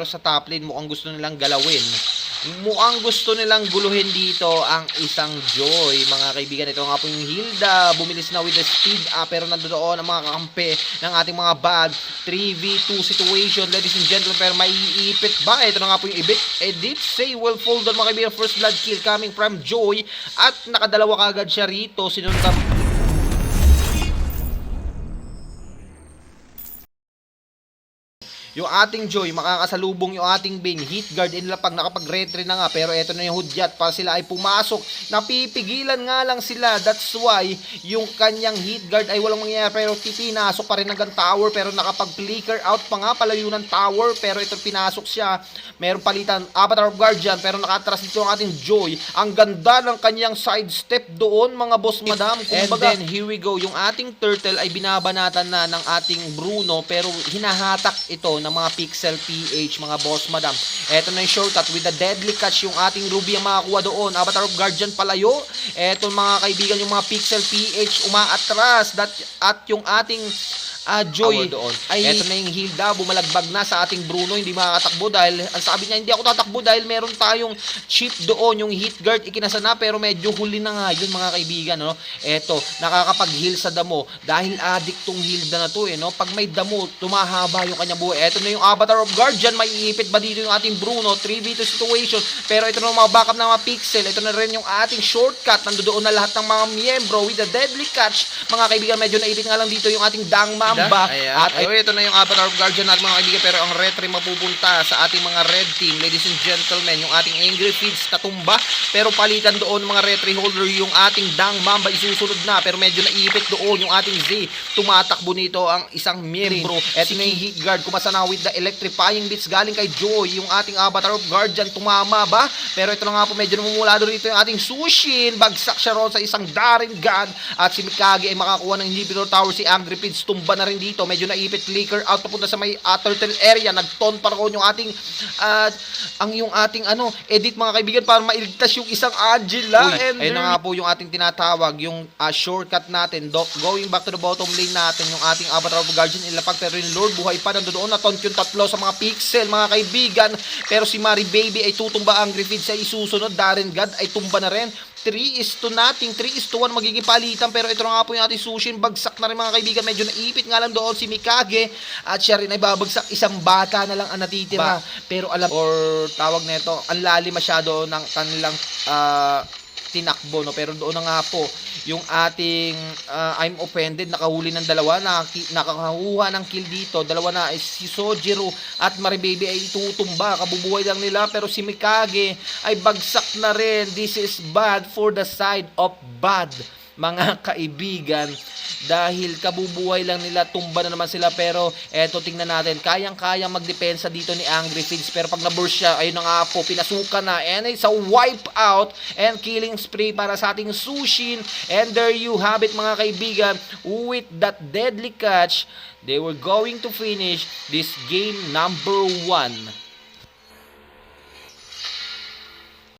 pero sa top lane mukhang gusto nilang galawin. Mukhang gusto nilang guluhin dito ang isang Joy, mga kaibigan. Ito nga po yung Hilda, bumilis na with the speed up, pero nandoon ang mga kakampi ng ating mga bad 3v2 situation, ladies and gentlemen. Pero may iipit ba? Ito na nga po yung Edith Say will fold on, mga kaibigan. First blood kill coming from Joy, at nakadalawa kagad siya rito. Sinunod yung ating Joy, makakasalubong yung ating Bane. Hit guard inilapag, nakapag-retry na nga, pero eto na yung hudyat para sila ay pumasok. Napipigilan nga lang sila, that's why yung kanyang hit guard ay walang mangyayari, pero pinasok pa rin hanggang tower, pero nakapag-flicker out pa nga palayo ng tower, pero ito pinasok siya. Meron palitan, Avatar of Guardian, pero nakatras dito ang ating Joy. Ang ganda ng kanyang sidestep doon, mga boss madam. Kumbaga, and then here we go, yung ating turtle ay binabanatan na ng ating Bruno, pero hinahatak ito ng mga Pixel PH, mga boss madam. Eto na yung shortcut with the deadly catch, yung ating Ruby ang makakuha doon. Avatar of Guardian palayo. Eto mga kaibigan, yung mga Pixel PH umaatras, at yung ating Joy doon. Eto na yung Hilda, bumalagbag na sa ating Bruno, hindi makakatakbo dahil ang sabi niya, hindi ako tatakbo dahil meron tayong chip doon, yung hit guard ikinasa na, pero medyo huli na nga yun, mga kaibigan, no? Eto, nakakapag-heal sa damo dahil addict tong Hilda na to, no? Pag may damo, tumahaba yung kanya buhay. Eto na yung Avatar of Guardian, may iipit ba dito yung ating Bruno? 3v2 situation, pero ito na mga backup ng mga Pixel. Ito na rin yung ating shortcut, nandoon na lahat ng mga miyembro with a deadly catch, mga kaibigan. Medyo naipit nga lang dito yung ating Dangma. At ito na yung Avatar of Guardian natin, mga kaibigan, pero ang retry mapupunta sa ating mga red team, ladies and gentlemen. Yung ating Angry Feeds natumba, pero palitan doon mga retry holder yung ating Dang Mamba, isusunod na, pero medyo naipit doon yung ating Z. Tumatakbo nito ang isang miyembro. Eto na yung hit guard, kumasa na with the electrifying bits galing kay Joy. Yung ating Avatar of Guardian, tumama ba? Pero ito na nga po, medyo namumula doon dito yung ating Sushin. Bagsak siya ron sa isang Daring God, at si Mikage ay makakuha ng inhibitor tower. Si Angry Feeds tumba na rin dito, medyo naipit, flicker out papunta sa may turtle area. Nagton para ko yung ating edit, mga kaibigan, para mailigtas yung isang Angela. And ayun na nga po yung ating tinatawag, yung shortcut natin, going back to the bottom lane natin, yung ating Avatar of Guardian ilapag, pero yung Lord buhay pa, nandoon na taunt yung tatlo sa mga Pixel, mga kaibigan. Pero si Mari Baby ay tutumba, ang Griffith sa isusunod, Darren God ay tumba na rin. 3-0, 3-1 magiging palitan, pero ito na nga po yung ating Sushin, bagsak na rin, mga kaibigan. Medyo naipit nga lang doon si Mikage, at siya rin ay babagsak. Isang bata na lang ang natitira, pero alam, or tawag na ito, ang lalim masyado ng kanilang tinakbo, no? Pero doon na nga po yung ating I'm offended, nakahuli ng dalawa, nakakuha ng kill dito, dalawa na, si Sojiro at Maribaby ay itutumba, kabubuhay lang nila, pero si Mikage ay bagsak na rin. This is bad for the side of bad, mga kaibigan, dahil kabubuhay lang nila, tumba na naman sila. Pero eto, tingnan natin, kayang-kayang magdepensa dito ni Angry Feeds, pero pag naburst siya, ayun na nga po, pinasukan na, and it's a wipe out and killing spree para sa ating Sushin. And there you have it, mga kaibigan, with that deadly catch, they were going to finish this game number 1.